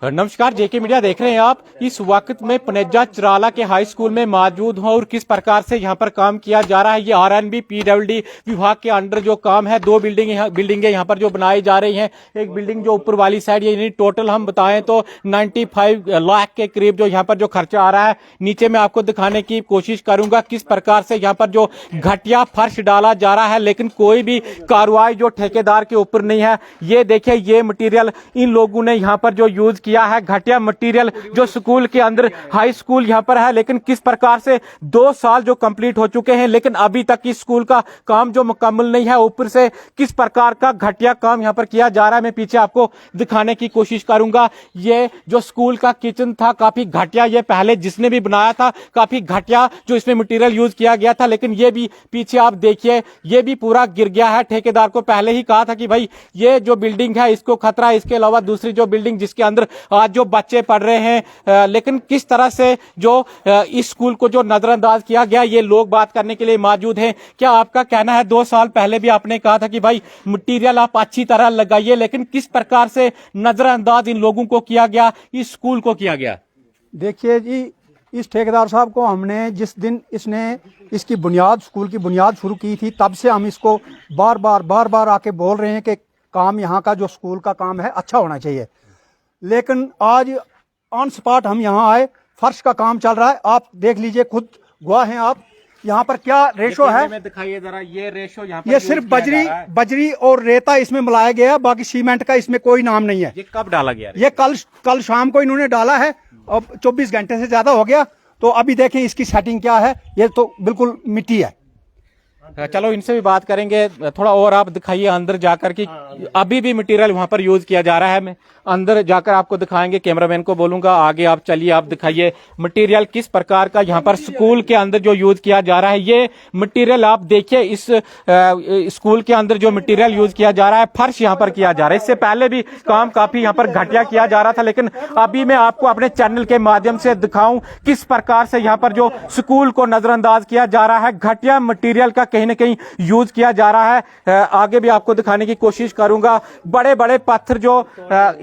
नमस्कार, जेके मीडिया देख रहे हैं आप। इस वक्त में पनेजा चराला के हाई स्कूल में मौजूद हूं और किस प्रकार से यहां पर काम किया जा रहा है। ये आरएनबी पीडब्ल्यूडी विभाग के अंडर जो काम है, दो बिल्डिंगें यहां पर जो बनाई जा रही हैं। एक बिल्डिंग जो ऊपर वाली साइड, यानी टोटल हम बताएं तो 95 लाख के करीब जो यहां पर जो खर्चा आ रहा है। नीचे मैं आपको दिखाने की कोशिश करूंगा किस प्रकार से यहां पर जो घटिया फर्श डाला जा रहा है, लेकिन कोई भी कार्रवाई जो ठेकेदार के ऊपर नहीं है। ये देखिए, ये मटेरियल इन लोगों ने यहां पर जो यूज किया है, घटिया मटेरियल जो स्कूल के अंदर, हाई स्कूल यहां पर है, लेकिन किस प्रकार से 2 साल जो कंप्लीट हो चुके हैं, लेकिन अभी तक इस स्कूल का काम जो मुकम्मल नहीं है। ऊपर से किस प्रकार का घटिया काम यहां पर किया जा रहा है, मैं पीछे आपको दिखाने की कोशिश करूंगा। ये जो स्कूल का किचन था, काफी घटिया, ये पहले जिसने भी बनाया था काफी घटिया जो इसमें मटेरियल यूज किया गया था। लेकिन ये भी पीछे आप देखिए, ये भी पूरा गिर गया है। ठेकेदार को पहले ही कहा था कि भाई ये जो बिल्डिंग है इसको खतरा है। इसके अलावा दूसरी जो बिल्डिंग जिसके अंदर आज जो बच्चे पढ़ रहे हैं, लेकिन किस तरह से जो इस स्कूल को जो नजरअंदाज किया गया, ये लोग बात करने के लिए मौजूद हैं। क्या आपका कहना है? 2 साल पहले भी आपने कहा था कि भाई मटेरियल आप अच्छी तरह लगाइए, लेकिन किस प्रकार से नजरअंदाज इन लोगों को किया गया, इस स्कूल को किया गया? देखिए जी, इस ठेकेदार साहब को हमने जिस दिन इसने इसकी बुनियाद, स्कूल की बुनियाद शुरू की थी, तब से हम इसको बार बार आके बोल रहे हैं कि काम, यहाँ का जो स्कूल का काम है अच्छा होना चाहिए। लेकिन आज ऑन स्पॉट हम यहाँ आए, फर्श का काम चल रहा है। आप देख लीजिए, खुद गवाह हैं आप। यहाँ पर क्या रेशो है, दिखाइए जरा। ये रेशो यहाँ पर ये सिर्फ बजरी और रेता इसमें मिलाया गया है, बाकी सीमेंट का इसमें कोई नाम नहीं है। ये कब डाला गया? ये कल शाम को इन्होंने डाला है। अब 24 घंटे से ज्यादा हो गया। तो अभी देखें इसकी सेटिंग क्या है। ये तो बिल्कुल मिट्टी है। चलो इनसे भी बात करेंगे थोड़ा और। आप दिखाइए अंदर जाकर कि अभी भी मटेरियल वहां पर यूज किया जा रहा है। मैं अंदर जाकर आपको दिखाएंगे, कैमरामैन को बोलूंगा आगे आप चलिए, आप दिखाइए मटेरियल किस प्रकार का यहाँ पर स्कूल के अंदर जो यूज किया जा रहा है। ये मटेरियल आप देखिए, इस स्कूल के अंदर जो मटेरियल यूज किया जा रहा है, फर्श यहाँ पर किया जा रहा है। इससे पहले भी काम काफी यहाँ पर घटिया किया जा रहा था, लेकिन अभी मैं आपको अपने चैनल के माध्यम से दिखाऊं किस प्रकार से यहाँ पर जो स्कूल को नजरअंदाज किया जा रहा है, घटिया मटेरियल का कहीं ना कहीं यूज किया जा रहा है। आगे भी आपको दिखाने की कोशिश करूंगा। बड़े बड़े पत्थर जो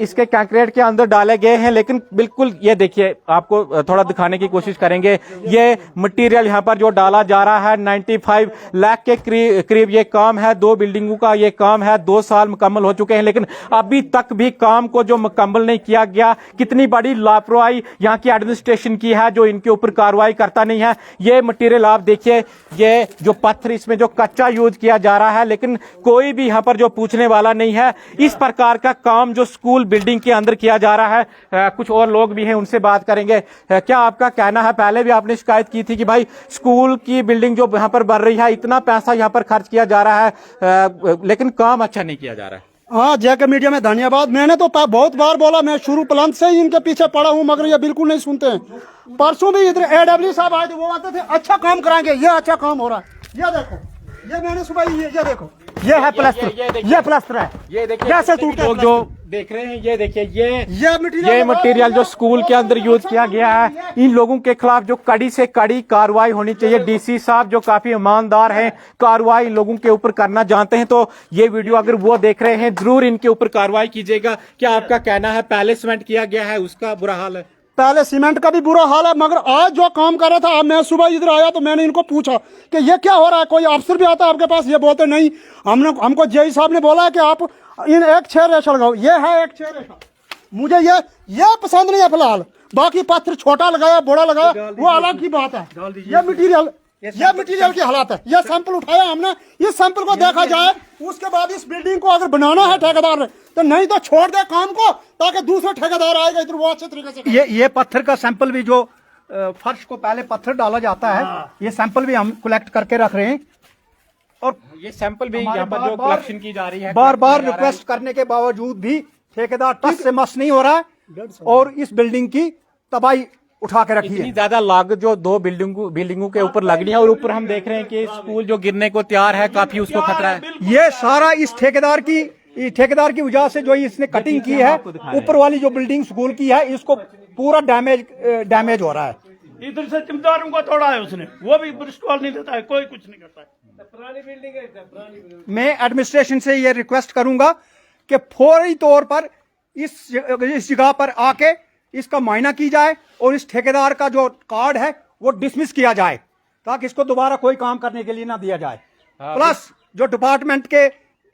इसके कंक्रीट के अंदर डाले गए हैं, लेकिन बिल्कुल ये देखिए, आपको थोड़ा दिखाने की कोशिश करेंगे। ये मटेरियल यहाँ पर जो डाला जा रहा है, 95 लाख के करीब ये काम है। 2 बिल्डिंगों का ये काम है। 2 साल मुकम्मल हो चुके हैं, लेकिन अभी तक भी काम को जो मुकम्मल नहीं किया गया। कितनी बड़ी लापरवाही यहाँ की एडमिनिस्ट्रेशन की है, जो इनके ऊपर कार्रवाई करता नहीं है। ये मटेरियल आप देखिए, ये जो पत्थर इसमें जो कच्चा यूज किया जा रहा है, लेकिन कोई भी यहाँ पर जो पूछने वाला नहीं है। इस प्रकार का काम जो स्कूल बिल्डिंग के अंदर किया जा रहा है। कुछ और लोग भी हैं, उनसे बात करेंगे। क्या आपका कहना है? पहले भी आपने शिकायत की थी कि भाई स्कूल की बिल्डिंग जो यहाँ पर बन रही है, इतना पैसा यहाँ पर खर्च किया जा रहा है, लेकिन काम अच्छा नहीं किया जा रहा है। हाँ, जेके मीडिया में धन्यवाद। मैंने तो बहुत बार बोला, मैं शुरू प्लांट से ही इनके पीछे पड़ा हूँ, मगर ये बिल्कुल नहीं सुनते हैं। परसों भी इधर AW साहब आए थे, वो आते थे अच्छा काम कराएंगे। ये अच्छा काम हो रहा है। ये देखो, ये मैंने सुबह ये देखो, ये है प्लास्टर, ये प्लास्टर है। ये देखिए, कैसे टूटे लोग जो देख रहे हैं। ये देखिए, ये मटेरियल जो स्कूल के अंदर यूज किया गया है। इन लोगों के खिलाफ जो कड़ी से कड़ी कार्रवाई होनी चाहिए। डीसी साहब जो काफी ईमानदार हैं, कार्रवाई इन लोगों के ऊपर करना जानते हैं, तो ये वीडियो अगर वो देख रहे हैं, जरूर इनके ऊपर कार्रवाई कीजिएगा। क्या आपका कहना है? पहले सीमेंट किया गया है, उसका बुरा हाल है। पहले सीमेंट का भी बुरा हाल है, मगर आज जो काम कर रहा था, मैं सुबह इधर आया तो मैंने इनको पूछा कि ये क्या हो रहा है। कोई अफसर भी आता है आपके पास? ये बोलते नहीं। हमको जेई साहब ने बोला है कि आप इन एक 6 रेशा लगाओ। ये है एक 6 रेशा। मुझे ये पसंद नहीं है फिलहाल। बाकी पत्थर छोटा लगाया, बड़ा लगाया, वो अलग की बात है। ये मटेरियल की हालत है। ये सैंपल उठाया हमने, इस सैंपल को देखा जाए, उसके बाद इस बिल्डिंग को अगर बनाना है ठेकेदार ने, तो नहीं तो छोड़ दे काम को, ताकि दूसरे ठेकेदार आएगा इधर, वो अच्छे तरीके से। ये पत्थर का सैंपल भी, जो फर्श को पहले पत्थर डाला जाता है, ये सैंपल भी हम कलेक्ट करके रख रहे हैं। और ये सैंपल भी यहाँ पर जो कलेक्शन की जा रही है, बार रिक्वेस्ट करने के बावजूद भी ठेकेदार टस से मस नहीं हो रहा है, और इस बिल्डिंग की तबाही उठा के रखी है। ज्यादा लागत जो 2 बिल्डिंगों के ऊपर लगनी है, और ऊपर हम देख रहे हैं कि स्कूल जो गिरने को तैयार है, काफी उसको खतरा है। ये सारा इस ठेकेदार की वजह से जो इसने कटिंग की है, ऊपर वाली जो बिल्डिंग स्कूल की है, इसको पूरा डैमेज हो रहा है। इधर से चिमदारों को तोड़ा है उसने, वो भी ब्रिस्टॉल नहीं देता है, कोई कुछ नहीं करता है। पुरानी बिल्डिंग है। मैं एडमिनिस्ट्रेशन से ये रिक्वेस्ट करूंगा कि फौरी तौर पर इस जगह पर आके इसका मुआयना की जाए और इस ठेकेदार का जो कार्ड है वो डिसमिस किया जाए ताकि इसको दोबारा कोई काम करने के लिए ना दिया जाए। प्लस जो डिपार्टमेंट के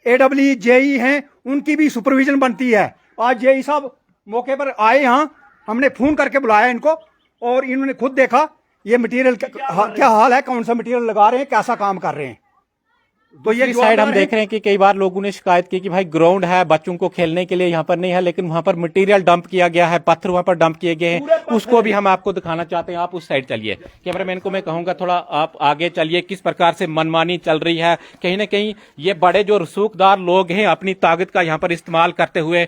AEE जेई हैं उनकी भी सुपरविजन बनती है। आज जेई साहब मौके पर आए, यहाँ हमने फोन करके बुलाया इनको और इन्होंने खुद देखा ये मटेरियल क्या हाल है, कौन सा मटेरियल लगा रहे हैं, कैसा काम कर रहे हैं। तो ये साइड हम देख रहे हैं कि कई बार लोगों ने शिकायत की कि भाई ग्राउंड है बच्चों को खेलने के लिए यहाँ पर नहीं है, लेकिन वहां पर मटेरियल डंप किया गया है, पत्थर वहां पर डंप किए गए हैं, उसको भी हम आपको दिखाना चाहते हैं। आप उस साइड चलिए, कैमरामैन को मैं कहूंगा थोड़ा आप आगे चलिए। किस प्रकार से मनमानी चल रही है, कहीं ना कहीं ये बड़े जो रसूखदार लोग हैं अपनी ताकत का यहाँ पर इस्तेमाल करते हुए,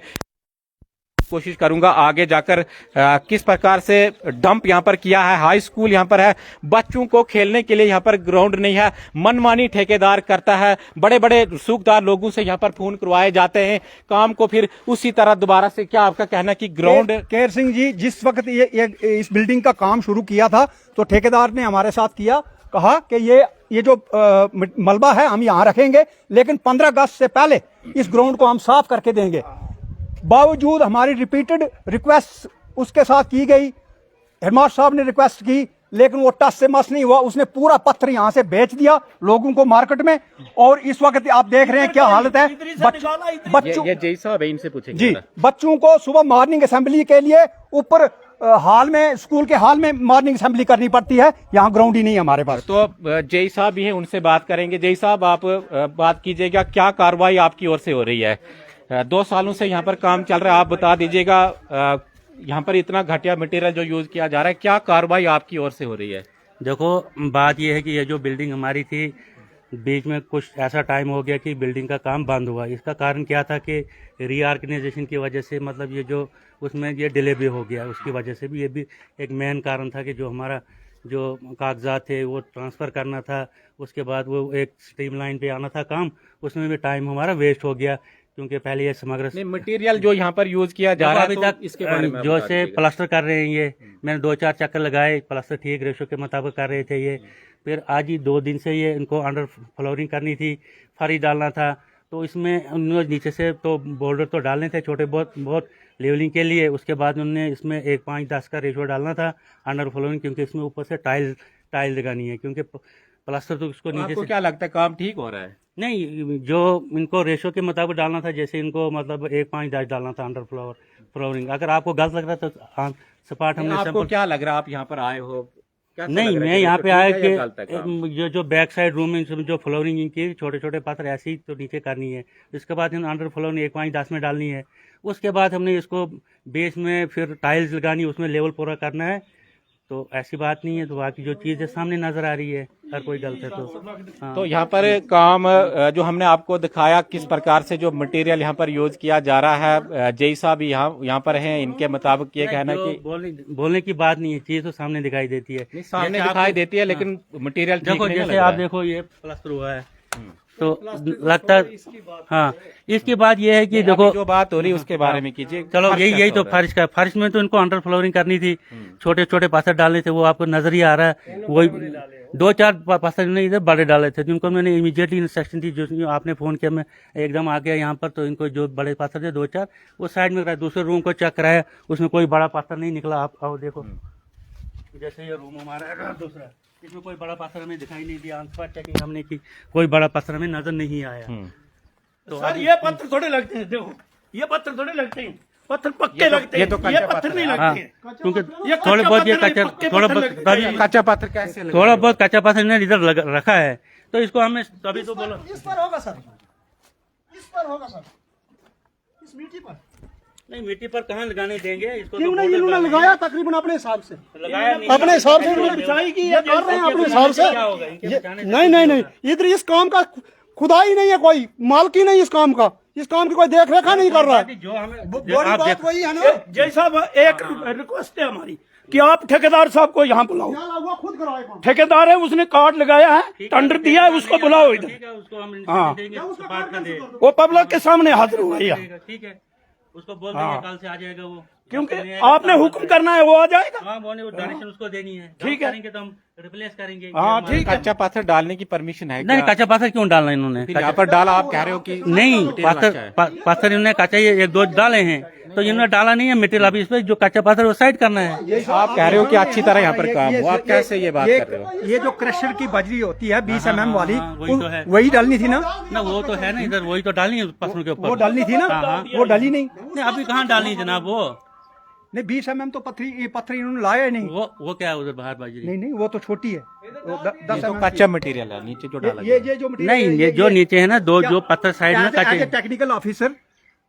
कोशिश करूंगा आगे जाकर किस प्रकार से डंप यहां पर किया है। हाई स्कूल यहां पर है, बच्चों को खेलने के लिए यहां पर ग्राउंड नहीं है, मनमानी ठेकेदार करता है, बड़े बड़े रसूखदार लोगों से यहां पर फोन करवाए जाते हैं, काम को फिर उसी तरह दोबारा से। क्या आपका कहना कि ग्राउंड केर सिंह जी, जिस वक्त ये इस बिल्डिंग का काम शुरू किया था तो ठेकेदार ने हमारे साथ किया, कहा कि ये जो मलबा है हम यहाँ रखेंगे, लेकिन 15 अगस्त से पहले इस ग्राउंड को हम साफ करके देंगे। बावजूद हमारी रिपीटेड रिक्वेस्ट उसके साथ की गई, हेडमास्टर साहब ने रिक्वेस्ट की, लेकिन वो टस से मस नहीं हुआ। उसने पूरा पत्थर यहाँ से बेच दिया लोगों को मार्केट में, और इस वक्त आप देख रहे हैं क्या हालत है। बच्चों जय साहब इनसे पूछेंगे जी, बच्चों को सुबह मॉर्निंग असेंबली के लिए ऊपर हाल में, स्कूल के हाल में मॉर्निंग असेंबली करनी पड़ती है, यहाँ ग्राउंड ही नहीं है हमारे पास। तो जय साहब भी हैं, उनसे बात करेंगे। जय साहब आप बात कीजिएगा, क्या कार्रवाई आपकी ओर से हो रही है? 2 सालों से यहाँ पर काम चल रहा है, आप बता दीजिएगा यहाँ पर इतना घटिया मटेरियल जो यूज किया जा रहा है, क्या कार्रवाई आपकी ओर से हो रही है? देखो, बात यह है कि ये जो बिल्डिंग हमारी थी, बीच में कुछ ऐसा टाइम हो गया कि बिल्डिंग का काम बंद हुआ। इसका कारण क्या था कि रीऑर्गेनाइजेशन की वजह से, मतलब ये जो उसमें ये डिले भी हो गया, उसकी वजह से भी ये भी एक मेन कारण था कि जो हमारा जो कागजात थे वो ट्रांसफ़र करना था, उसके बाद वो एक स्ट्रीमलाइन पे आना था काम, उसमें भी टाइम हमारा वेस्ट हो गया, क्योंकि पहले ये समग्र मटेरियल जो यहाँ पर यूज किया जा रहा है अभी तो तक इसके बारे में जो से प्लास्टर कर रहे हैं, ये मैंने 2-4 चक्कर लगाए, प्लास्टर ठीक रेशो के मुताबिक कर रहे थे ये। फिर आज ही 2 दिन से ये इनको अंडर फ्लोरिंग करनी थी, फरी डालना था, तो इसमें उन्होंने नीचे से तो बोर्डर तो डालने थे छोटे बहुत लेवलिंग के लिए, उसके बाद उन्होंने इसमें 1:5:10 का रेशो डालना था अंडर फ्लोरिंग, क्योंकि इसमें ऊपर से टाइल लगानी है, क्योंकि प्लास्टर तो उसको नीचे से। क्या लगता है काम ठीक हो रहा है? नहीं, जो इनको रेशो के मुताबिक डालना था, जैसे इनको मतलब 1:5:10 डालना था अंडर फ्लोरिंग। अगर आपको गलत लग रहा था तो सपाट हमने आपको क्या लग रहा है, आप यहाँ पर आए हो? नहीं, मैं यहाँ पे आया कि जो बैक साइड रूम में जो फ्लोरिंग इनकी छोटे पत्थर ऐसे ही तो नीचे करनी है, इसके बाद इन अंडर फ्लोरिंग 1:10 में डालनी है, उसके बाद हमने इसको बेस में फिर टाइल्स लगानी, उसमें लेवल पूरा करना है। तो ऐसी बात नहीं है, तो बाकी जो चीज़ है सामने नजर आ रही है, हर कोई गलत है तो हाँ। तो यहाँ पर काम जो हमने आपको दिखाया किस प्रकार से जो मटेरियल यहाँ पर यूज किया जा रहा है, जय साहब यहाँ पर हैं, इनके मुताबिक ये कहना कि बोलने की बात नहीं है, चीज़ तो सामने दिखाई देती है, सामने दिखाई देती है, लेकिन मटेरियल देखो जैसे आप देखो ये प्लास्टर हुआ है तो लगता है। हाँ, इसके बाद ये है कि देखो जो बात हो रही है उसके बारे में कीजिए। चलो यही तो फर्श में तो इनको अंडर फ्लोरिंग करनी थी, छोटे पत्थर डालने थे, वो आपको नजर ही आ रहा है। वही 2-4 पत्थर ने इधर बड़े डाले थे, जिनको मैंने इमीडिएटली इंस्ट्रक्शन दी, जो आपने फोन किया, मैं एकदम आ गया यहाँ पर, तो इनको जो बड़े पत्थर थे 2-4 वो साइड में कराया, दूसरे रूम को चेक कराया, उसमें कोई बड़ा पत्थर नहीं निकला। आप आओ देखो, जैसे ये रूम हमारा दूसरा, इसमें कोई बड़ा पत्थर हमें दिखाई नहीं दिया, चेकिंग हमने की, कोई बड़ा पत्थर हमें नजर नहीं आया। तो सर ये पत्थर थोड़े लगते हैं, देखो ये पत्थर थोड़े लगते हैं, पत्थर पक्के लगते हैं, ये पत्थर नहीं लगते हैं, क्योंकि थोड़े बहुत ये कच्चा पत्थर कैसे लगा? थोड़ा बहुत कच्चा पत्थर ने इधर रखा है, तो इसको हमें तभी तो बोलो इस पर होगा सर, इस पर होगा सर, इस मिट्टी पर नहीं, मिट्टी पर कहाँ लगाने देंगे इसको? क्यों नहीं, इन्होंने लगाया तकरीबन अपने हिसाब से, लगाया नहीं, अपने हिसाब से बिछाई की, ये कर रहे हैं अपने हिसाब से। नहीं, इधर इस काम का खुदा ही नहीं है, कोई मालकी नहीं इस काम का, इस काम की कोई देख रेखा नहीं कर रहा है। जो हमें बड़ी बात वही है ना। जय साहब एक रिक्वेस्ट है हमारी कि आप ठेकेदार साहब को यहाँ बुलाओ, वो खुद कराए काम। ठेकेदार है, उसने कार्ड लगाया है, टेंडर दिया है, उसको बुलाओ इधर, ठीक है, उसको हम हाँ। देंगे, सपाट कर दे, वो पब्लिक के सामने हाजिर हुआ है, ठीक है, उसको बोल देंगे कल से आ जाएगा वो, क्योंकि आपने हुक्म करना है, वो आ जाएगा। हाँ, वो डोनेशन उसको देनी है, ठीक है, करेंगे तो हम रिप्लेस करेंगे। हाँ ठीक है। कच्चा पत्थर डालने की परमिशन है? नहीं, कच्चा पत्थर क्यों डालना इन्होंने? यहाँ पर डाला, आप कह रहे हो कि नहीं, पत्थर इन्होंने कच्चा ये 1-2 डाले हैं, तो इन्होंने डाला नहीं है मटेरियल। अभी इस पे जो कच्चा पत्थर वो साइड करना है। आप कह रहे हो कि अच्छी तरह यहाँ पर काम हो, आप कैसे ये बात कर रहे हो? ये जो क्रशर की बजरी होती है 20 mm वाली, वही तो है। वही डालनी थी ना। वो तो है ना, इधर वही तो डालनी है पत्थरों के ऊपर। वो डालनी थी ना, वो डाली नहीं। अभी कहाँ डालनी जनाब? वो नहीं 20 mm तो पत्थर इन्होंने लाया ही नहीं। वो क्या है उधर बाहर बाजरी? नहीं वो तो छोटी है, 10 तो mm कच्चा मटेरियल है नीचे जो डाला ये जो मटेरियल नहीं, ये जो नीचे है ना, जो पत्थर साइड में कच्चे। Technical officer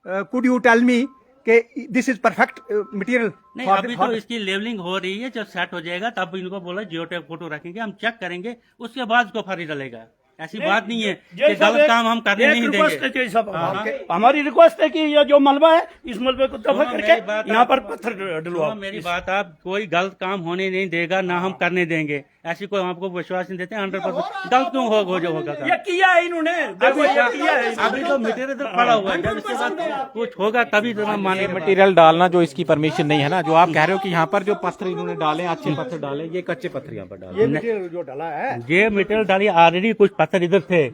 could you tell me कि दिस इज परफेक्ट मटेरियल? नहीं, अभी तो इसकी लेवलिंग हो रही है। जब सेट हो जाएगा तब इनको बोला जियोटेक फोटो रखेंगे, हम चेक करेंगे, उसके बाद उसको फर्री डलेगा। ऐसी बात नहीं है कि गलत काम हम करने नहीं देंगे। हमारी रिक्वेस्ट है कि ये जो मलबा है, इस मलबे को दफा करके यहाँ पर पत्थर डलवाओ। मेरी बात, आप कोई गलत काम होने नहीं देगा, ना हम करने देंगे। ऐसी कोई आपको विश्वास नहीं देते 100%। गलत क्यों होगा जो होगा? ये किया है इन्होंने, देखो ये किया है। अभी तो मटेरियल इधर पड़ा हुआ है, जब इसके बाद कुछ होगा तभी तो हम माने। मटेरियल डालना जो इसकी परमिशन नहीं है ना, जो आप कह रहे हो कि यहाँ पर जो पत्थर इन्होंने डाले, अच्छे पत्थर डाले, ये कच्चे पत्थर यहाँ पर डाले। ये मटेरियल जो डाला है, ये मटेरियल डाली, ऑलरेडी कुछ पत्थर इधर थे,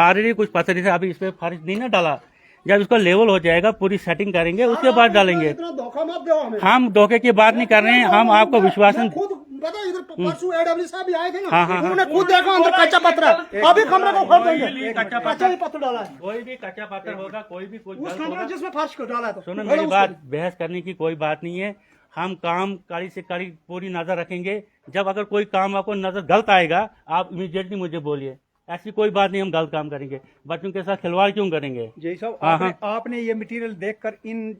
ऑलरेडी कुछ पत्थर इधर। अभी इस पे फर्श नहीं ना डाला। जब इसको लेवल हो जाएगा, पूरी सेटिंग करेंगे, उसके बाद डालेंगे। इतना धोखा मत दो हमें। हम धोखे की बात नहीं कर रहे हैं, हम आपको विश्वास खुद पता है, इधर परसों AW साहब भी आए थे ना, हाँ। उन्होंने खुद देखा अंदर कच्चा पत्थर है। अभी कमरे को खोल देंगे, कच्चा ही पत्थर डाला है। कोई भी कच्चा पत्थर होगा, कोई भी कुछ उस गलत कमरे होगा। जिसमें फर्श को डाला है, तो सुनो मेरी बात, बहस करने की कोई बात नहीं है। हम काम कड़ी से कड़ी पूरी नजर रखेंगे। जब अगर कोई काम आपको नजर गलत आएगा, आप इमीडिएटली मुझे बोलिए। ऐसी कोई बात नहीं, हम गलत काम करेंगे। बच्चों के साथ खिलवाड़ क्यों करेंगे? जय साहब, आपने ये मटेरियल देखकर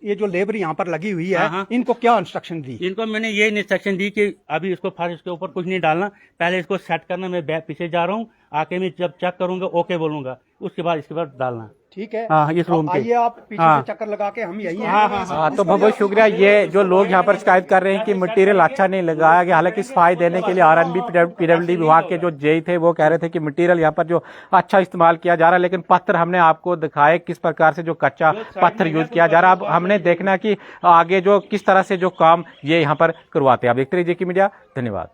ये जो लेबर यहाँ पर लगी हुई है, इनको क्या इंस्ट्रक्शन दी? इनको मैंने ये इंस्ट्रक्शन दी कि अभी इसको फर्श के ऊपर कुछ नहीं डालना, पहले इसको सेट करना। मैं पीछे जा रहा हूँ, आके मैं जब चेक करूंगा ओके बोलूंगा, उसके बाद इसके बाद डालना। ठीक है, हाँ, इस रूम पे आइए आप पीछे से चक्कर लगा के, हम यही हैं। हाँ, तो बहुत बहुत शुक्रिया। ये जो लोग यहाँ पर शिकायत कर रहे हैं कि मटेरियल अच्छा नहीं लगाया गया, हालांकि सफाई देने के लिए RNB PWD विभाग के जो जेई थे वो कह रहे थे कि मटेरियल यहाँ पर जो अच्छा इस्तेमाल किया जा रहा है, लेकिन पत्थर हमने आपको दिखाए किस प्रकार से जो कच्चा पत्थर यूज किया जा रहा है। अब हमने देखना कि आगे जो किस तरह से जो काम ये यहाँ पर करवाते हैं। आप देखते रहिए JK मीडिया। धन्यवाद।